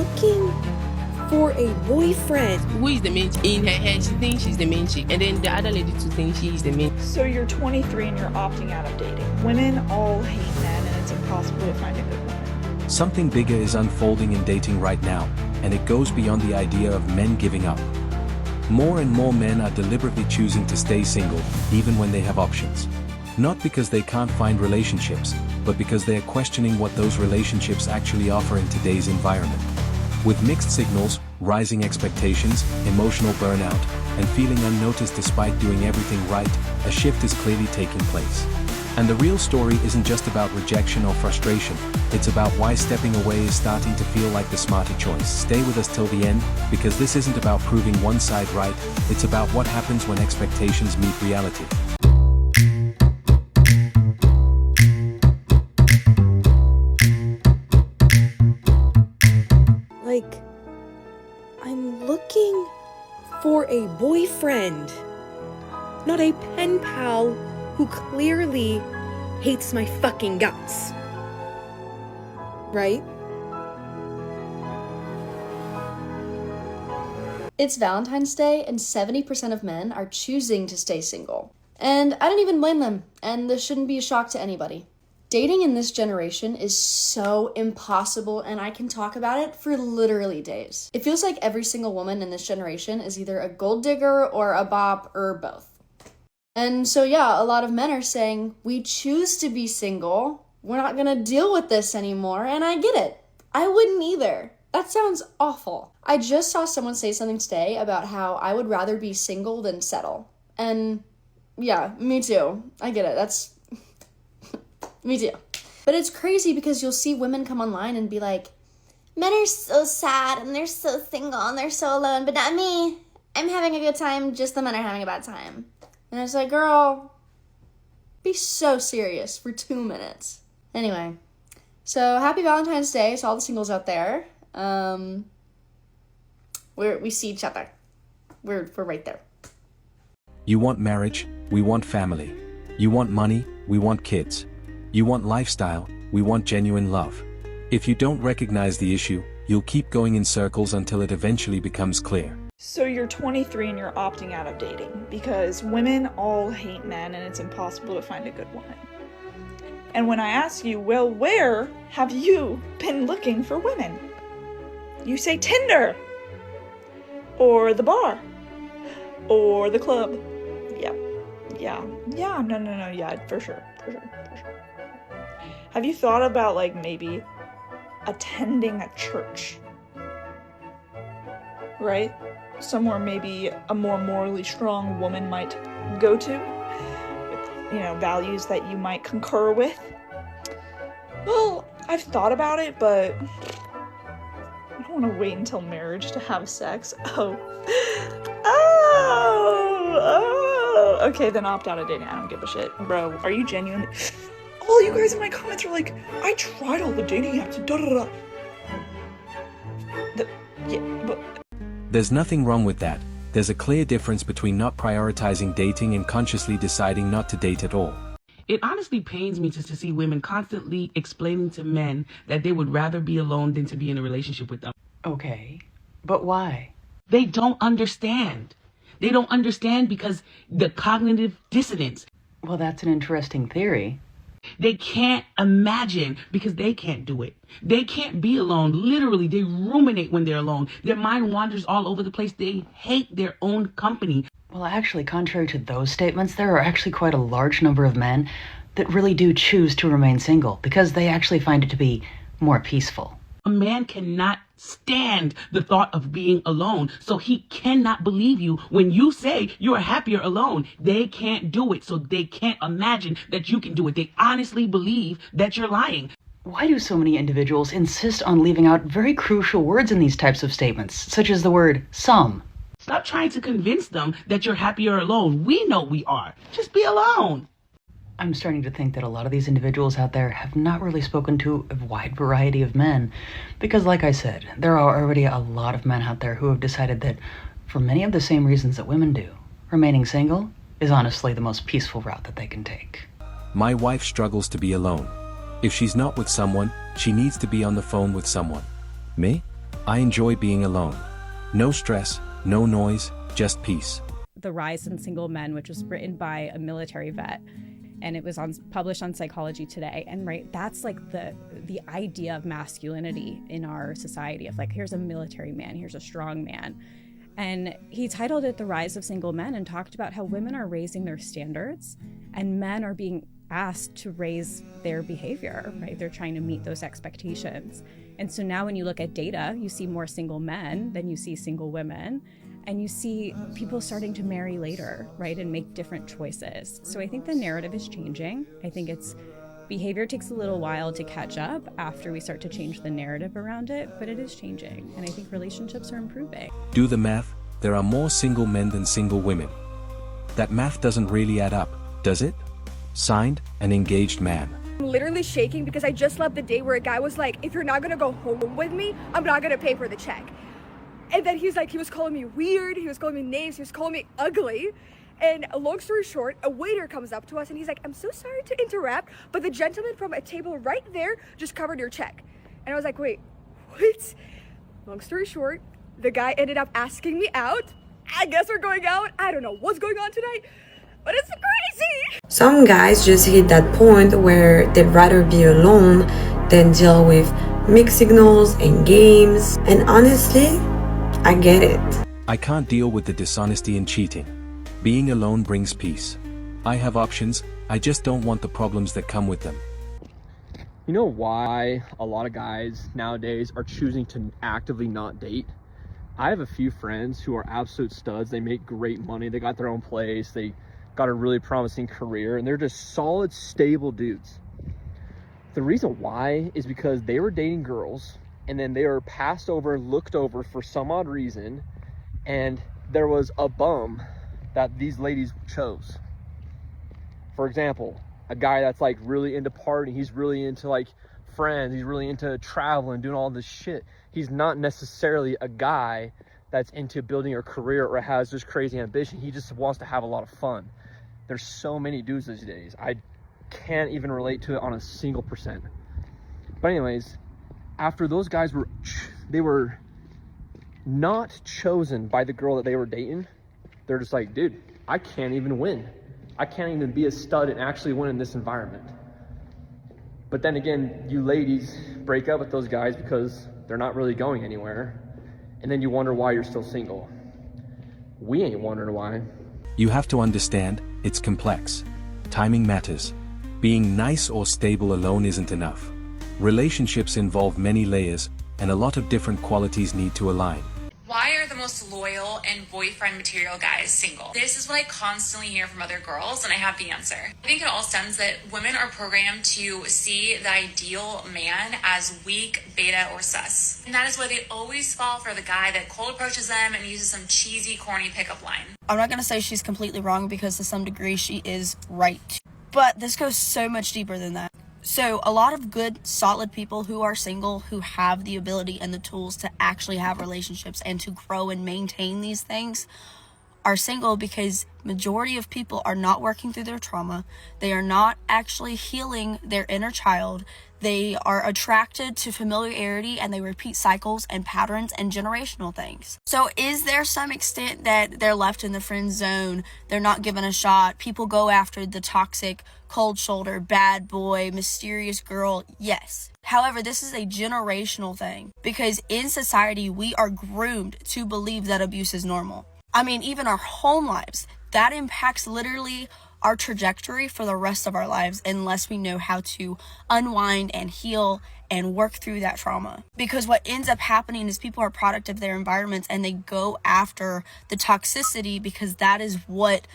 looking for a boyfriend. Who is the main chick? In her head, she thinks she's the main chick. And then the other lady too thinks she's the main. So you're 23 and you're opting out of dating. Women all hate men and it's impossible to find a good woman. Something bigger is unfolding in dating right now, and it goes beyond the idea of men giving up. More and more men are deliberately choosing to stay single, even when they have options. Not because they can't find relationships, but because they are questioning what those relationships actually offer in today's environment. With mixed signals, rising expectations, emotional burnout, and feeling unnoticed despite doing everything right, a shift is clearly taking place. And the real story isn't just about rejection or frustration, it's about why stepping away is starting to feel like the smarter choice. Stay with us till the end, because this isn't about proving one side right, it's about what happens when expectations meet reality. Like, I'm looking for a boyfriend, not a pen pal who clearly hates my fucking guts. Right? It's Valentine's Day and 70% of men are choosing to stay single. And I don't even blame them, and this shouldn't be a shock to anybody. Dating in this generation is so impossible, and I can talk about it for literally days. It feels like every single woman in this generation is either a gold digger or a bop or both. And so yeah, a lot of men are saying, we choose to be single, we're not gonna deal with this anymore, and I get it. I wouldn't either. That sounds awful. I just saw someone say something today about how I would rather be single than settle. And yeah, me too. I get it. That's me too. But it's crazy because you'll see women come online and be like, men are so sad and they're so single and they're so alone, but not me. I'm having a good time, just the men are having a bad time. And it's like, girl, be so serious for 2 minutes. Anyway, so happy Valentine's Day to all the singles out there. We see each other. We're right there. You want marriage, we want family. You want money, we want kids. You want lifestyle, we want genuine love. If you don't recognize the issue, you'll keep going in circles until it eventually becomes clear. So you're 23 and you're opting out of dating because women all hate men and it's impossible to find a good woman. And when I ask you, well, where have you been looking for women? You say Tinder, or the bar, or the club. Yeah, for sure. Have you thought about, like, maybe attending a church? Right? Somewhere maybe a more morally strong woman might go to, with, values that you might concur with. Well, I've thought about it, but I don't want to wait until marriage to have sex. Okay, then opt out of dating. I don't give a shit. Bro, are you genuinely... All you guys in my comments are like, I tried all the dating apps, There's nothing wrong with that. There's a clear difference between not prioritizing dating and consciously deciding not to date at all. It honestly pains me to see women constantly explaining to men that they would rather be alone than to be in a relationship with them. Okay, but why? They don't understand. They don't understand because the cognitive dissonance. Well, that's an interesting theory. They can't imagine because they can't do it. They can't be alone. Literally, they ruminate when they're alone. Their mind wanders all over the place. They hate their own company. Well, actually, contrary to those statements, there are actually quite a large number of men that really do choose to remain single because they actually find it to be more peaceful. A man cannot stand the thought of being alone, so he cannot believe you when you say you're happier alone. They can't do it, so they can't imagine that you can do it. They honestly believe that you're lying. Why do so many individuals insist on leaving out very crucial words in these types of statements, such as the word some? Stop trying to convince them that you're happier alone. We know we are. Just be alone. I'm starting to think that a lot of these individuals out there have not really spoken to a wide variety of men. Because like I said, there are already a lot of men out there who have decided that, for many of the same reasons that women do, remaining single is honestly the most peaceful route that they can take. My wife struggles to be alone. If she's not with someone, she needs to be on the phone with someone. Me? I enjoy being alone. No stress, no noise, just peace. The Rise in Single Men, which was written by a military vet, and it was published on Psychology Today. And right, that's like the idea of masculinity in our society, of like, here's a military man, here's a strong man. And he titled it The Rise of Single Men, and talked about how women are raising their standards and men are being asked to raise their behavior, right? They're trying to meet those expectations. And so now when you look at data, you see more single men than you see single women. And you see people starting to marry later, right? And make different choices. So I think the narrative is changing. I think behavior takes a little while to catch up after we start to change the narrative around it, but it is changing. And I think relationships are improving. Do the math, there are more single men than single women. That math doesn't really add up, does it? Signed, an engaged man. I'm literally shaking because I just left the day where a guy was like, if you're not gonna go home with me, I'm not gonna pay for the check. And then he was calling me weird, he was calling me names, he was calling me ugly. And long story short, a waiter comes up to us and he's like, I'm so sorry to interrupt, but the gentleman from a table right there just covered your check. And I was like, wait, what? Long story short, the guy ended up asking me out. I guess we're going out. I don't know what's going on tonight, but it's crazy. Some guys just hit that point where they'd rather be alone than deal with mixed signals and games. And honestly, I get it. I can't deal with the dishonesty and cheating. Being alone brings peace. I have options, I just don't want the problems that come with them. You know why a lot of guys nowadays are choosing to actively not date? I have a few friends who are absolute studs. They make great money, they got their own place, they got a really promising career, and they're just solid, stable dudes. The reason why is because they were dating girls and then they were passed over and looked over for some odd reason, and there was a bum that these ladies chose. For example, a guy that's like really into partying, he's really into like friends, he's really into traveling, doing all this shit. He's not necessarily a guy that's into building a career or has this crazy ambition. He just wants to have a lot of fun. There's so many dudes these days. I can't even relate to it on a single %. But anyways, after those guys were not chosen by the girl that they were dating, they're just like, dude, I can't even win. I can't even be a stud and actually win in this environment. But then again, you ladies break up with those guys because they're not really going anywhere. And then you wonder why you're still single. We ain't wondering why. You have to understand, it's complex. Timing matters. Being nice or stable alone isn't enough. Relationships involve many layers, and a lot of different qualities need to align. Why are the most loyal and boyfriend material guys single? This is what I constantly hear from other girls, and I have the answer. I think it all stems that women are programmed to see the ideal man as weak, beta, or sus. And that is why they always fall for the guy that cold approaches them and uses some cheesy, corny pickup line. I'm not going to say she's completely wrong because to some degree she is right. But this goes so much deeper than that. So a lot of good, solid people who are single, who have the ability and the tools to actually have relationships and to grow and maintain these things, are single because majority of people are not working through their trauma. They are not actually healing their inner child. They are attracted to familiarity and they repeat cycles and patterns and generational things. So is there some extent that they're left in the friend zone? They're not given a shot. People go after the toxic, cold shoulder, bad boy, mysterious girl. Yes. However, this is a generational thing because in society, we are groomed to believe that abuse is normal. I mean, even our home lives, that impacts literally our trajectory for the rest of our lives unless we know how to unwind and heal and work through that trauma. Because what ends up happening is people are a product of their environments and they go after the toxicity because that is what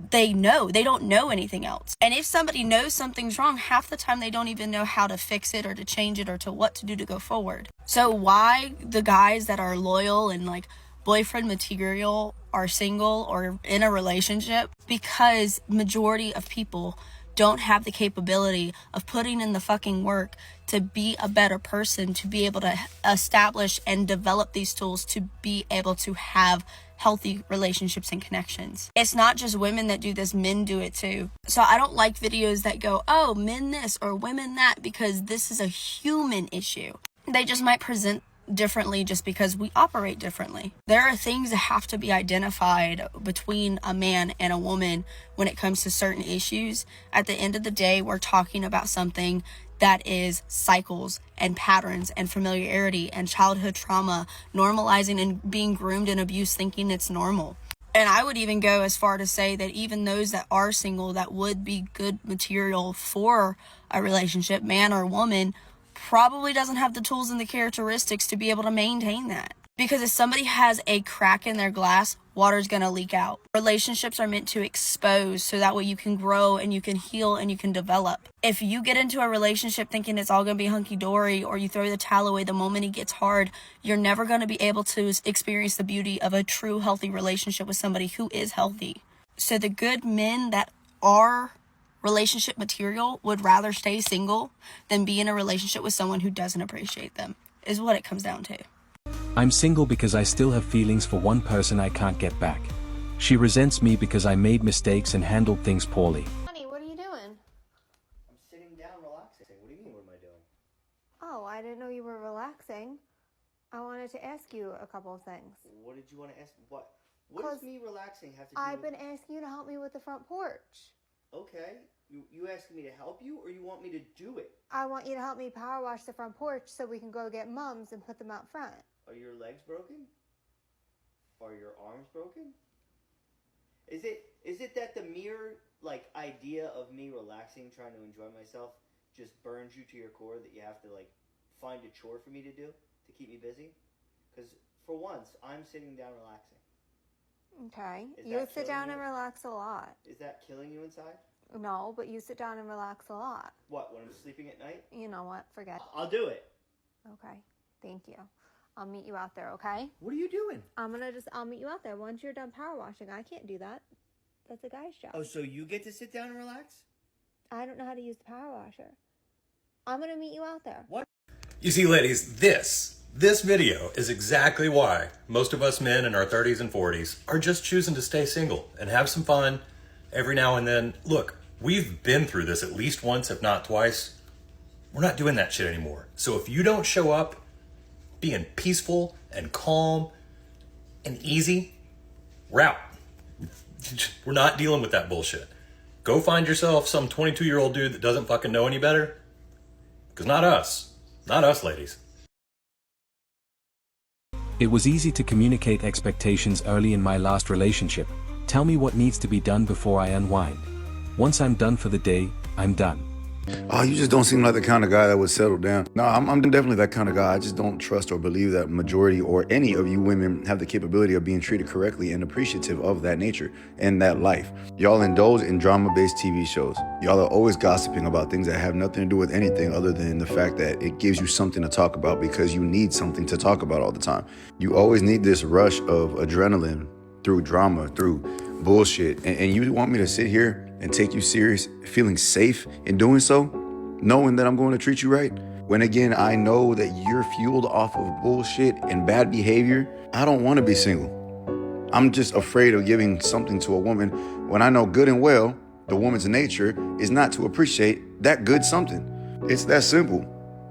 they know. They don't know anything else. And if somebody knows something's wrong, half the time they don't even know how to fix it or to change it or to what to do to go forward. So why the guys that are loyal and like boyfriend material are single or in a relationship? Because majority of people don't have the capability of putting in the fucking work to be a better person, to be able to establish and develop these tools to be able to have healthy relationships and connections. It's not just women that do this, men do it too. So I don't like videos that go, oh, men this or women that, because this is a human issue. They just might present differently just because we operate differently. There are things that have to be identified between a man and a woman when it comes to certain issues. At the end of the day, we're talking about something that is cycles and patterns and familiarity and childhood trauma, normalizing and being groomed in abuse, thinking it's normal. And I would even go as far to say that even those that are single that would be good material for a relationship, man or woman, probably doesn't have the tools and the characteristics to be able to maintain that. Because if somebody has a crack in their glass, water's gonna leak out. Relationships are meant to expose so that way you can grow and you can heal and you can develop. If you get into a relationship thinking it's all gonna be hunky-dory, or you throw the towel away the moment it gets hard, you're never gonna be able to experience the beauty of a true healthy relationship with somebody who is healthy. So the good men that are relationship material would rather stay single than be in a relationship with someone who doesn't appreciate them, is what it comes down to. I'm single because I still have feelings for one person I can't get back. She resents me because I made mistakes and handled things poorly. Honey, what are you doing? I'm sitting down relaxing. What do you mean, what am I doing? Oh, I didn't know you were relaxing. I wanted to ask you a couple of things. What did you want to ask? What does me relaxing have to do I've with... been asking you to help me with the front porch. Okay. You asking me to help you, or you want me to do it? I want you to help me power wash the front porch so we can go get mums and put them out front. Are your legs broken? Are your arms broken? Is it that the mere idea of me relaxing, trying to enjoy myself, just burns you to your core, that you have to find a chore for me to do to keep me busy? Because for once, I'm sitting down relaxing. Okay. You sit down and relax a lot. Is that killing you inside? No, but you sit down and relax a lot. What, when I'm sleeping at night? You know what? Forget it. I'll do it. Okay. Thank you. I'll meet you out there, okay? What are you doing? I'll meet you out there once you're done power washing. I can't do that. That's a guy's job. Oh, so you get to sit down and relax? I don't know how to use the power washer. I'm gonna meet you out there. What? You see, ladies, this video is exactly why most of us men in our 30s and 40s are just choosing to stay single and have some fun every now and then. Look, we've been through this at least once, if not twice. We're not doing that shit anymore. So if you don't show up being peaceful and calm and easy, we're out. We're not dealing with that bullshit. Go find yourself some 22-year-old dude that doesn't fucking know any better. Because not us. Not us, ladies. It was easy to communicate expectations early in my last relationship. Tell me what needs to be done before I unwind. Once I'm done for the day, I'm done. Oh, you just don't seem like the kind of guy that would settle down. No, I'm definitely that kind of guy. I just don't trust or believe that majority or any of you women have the capability of being treated correctly and appreciative of that nature and that life. Y'all indulge in drama-based TV shows. Y'all are always gossiping about things that have nothing to do with anything other than the fact that it gives you something to talk about because you need something to talk about all the time. You always need this rush of adrenaline through drama, through bullshit, and you want me to sit here and take you serious, feeling safe in doing so, knowing that I'm going to treat you right? When again, I know that you're fueled off of bullshit and bad behavior. I don't want to be single. I'm just afraid of giving something to a woman when I know good and well the woman's nature is not to appreciate that good something. It's that simple.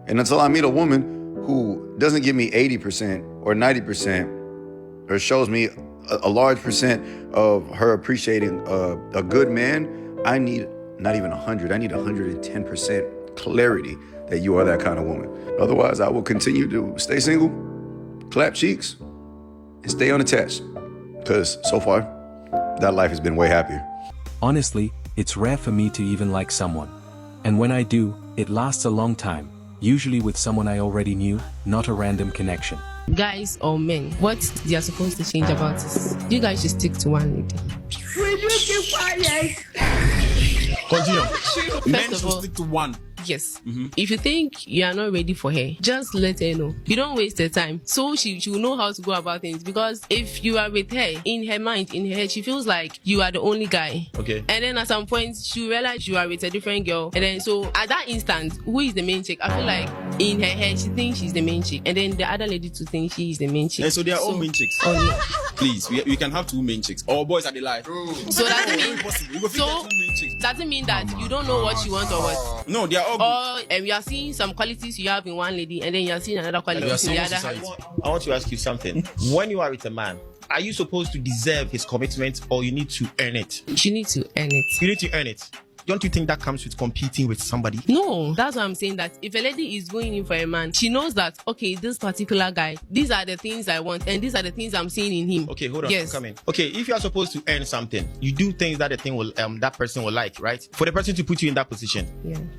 And until I meet a woman who doesn't give me 80% or 90% or shows me a large percent of her appreciating a good man, I need not even 100, I need 110% clarity that you are that kind of woman. Otherwise, I will continue to stay single, clap cheeks, and stay unattached. Because so far, that life has been way happier. Honestly, it's rare for me to even like someone. And when I do, it lasts a long time, usually with someone I already knew, not a random connection. Guys or men, what they are supposed to change about us? You guys should stick to one lady. Will you keep quiet? Continue. Men should stick to one. Yes. If you think you are not ready for her, just let her know. You don't waste her time. So she will know how to go about things. Because if you are with her, in her mind, in her head, she feels like you are the only guy. Okay. And then at some point, she will realize you are with a different girl. And then so at that instant, who is the main chick? I feel like in her head, she thinks she's the main chick. And then the other lady to think she is the main chick. And so they are all main chicks. Oh, no. Please, we can have two main chicks. All boys are the lie. So doesn't mean that you don't know what you want or what. No, they are all good. Or you are seeing some qualities you have in one lady, and then you are seeing another quality in the other. I want to ask you something. When you are with a man, are you supposed to deserve his commitment, or you need to earn it? You need to earn it. You need to earn it. Don't you think that comes with competing with somebody? No, that's why I'm saying that if a lady is going in for a man, she knows that, okay, this particular guy, these are the things I want, and these are the things I'm seeing in him. Okay, hold on. Yes. Come in. Okay, if you are supposed to earn something, you do things that the thing will, that person will like, right? For the person to put you in that position,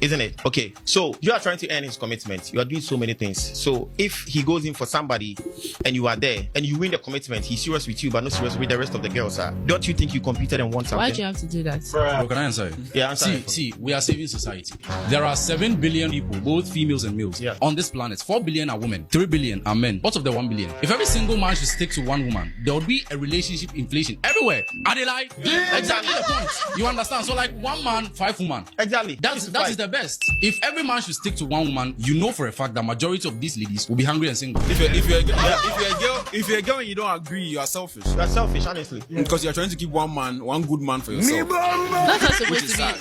isn't it? Okay, so you are trying to earn his commitment. You are doing so many things. So if he goes in for somebody, and you are there, and you win the commitment, he's serious with you, but not serious with the rest of the girls. Don't you think you competed and won something? Why do you have to do that? Bro, can I answer? Yeah, answer. See, we are saving society. There are 7 billion people, both females and males, on this planet. 4 billion are women, 3 billion are men. What's of the 1 billion? If every single man should stick to one woman, there would be a relationship inflation everywhere. Are they like? Exactly the point. You understand? So like 1 man, 5 women. Exactly. That is the best. If every man should stick to one woman, you know for a fact that majority of these ladies will be hungry and single. If you're a girl and you don't agree, you are selfish. You are selfish, honestly. Because you're trying to keep one good man for yourself.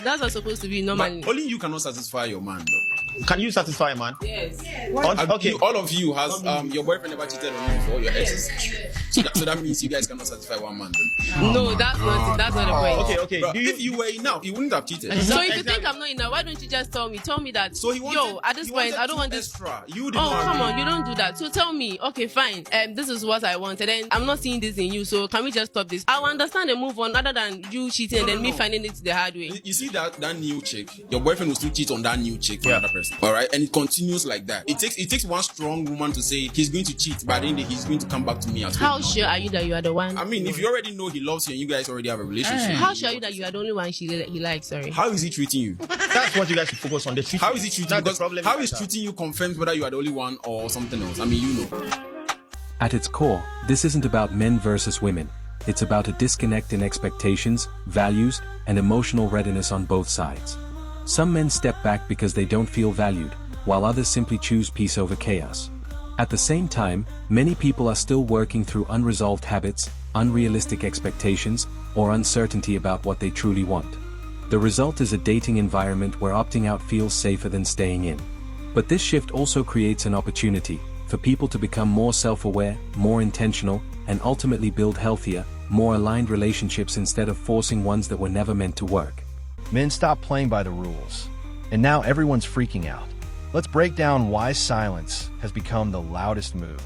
That's not supposed to be normally. But only you cannot satisfy your man, though. Can you satisfy a man? Yes. Okay. All of you has your boyfriend never cheated on you before, your exes. So that means you guys cannot satisfy one man, then. No, that's not the point. Okay. Bro, if you were enough, he wouldn't have cheated. So if you think I'm not enough, why don't you just tell me that? So at this point, I don't want this. Extra. You Come on, you don't do that. So tell me, okay, fine. This is what I want, and then I'm not seeing this in you. So can we just stop this? I'll understand and move on, rather than you cheating and then me finding it the hard way. You see that new chick, your boyfriend will still cheat on that new chick for another person. All right, and it continues like that. It takes one strong woman to say he's going to cheat, but then he's going to come back to me as well. How sure are you that you are the one? I mean, if you already know he loves you and you guys already have a relationship. How sure are you that you are the only one he likes? Sorry. How is he treating you? That's what you guys should focus on. How is he treating you? Because how is treating you confirms whether you are the only one or something else. I mean, you know. At its core, this isn't about men versus women. It's about a disconnect in expectations, values, and emotional readiness on both sides. Some men step back because they don't feel valued, while others simply choose peace over chaos. At the same time, many people are still working through unresolved habits, unrealistic expectations, or uncertainty about what they truly want. The result is a dating environment where opting out feels safer than staying in. But this shift also creates an opportunity for people to become more self-aware, more intentional, and ultimately build healthier, more aligned relationships instead of forcing ones that were never meant to work. Men stopped playing by the rules, and now everyone's freaking out. Let's break down why silence has become the loudest move.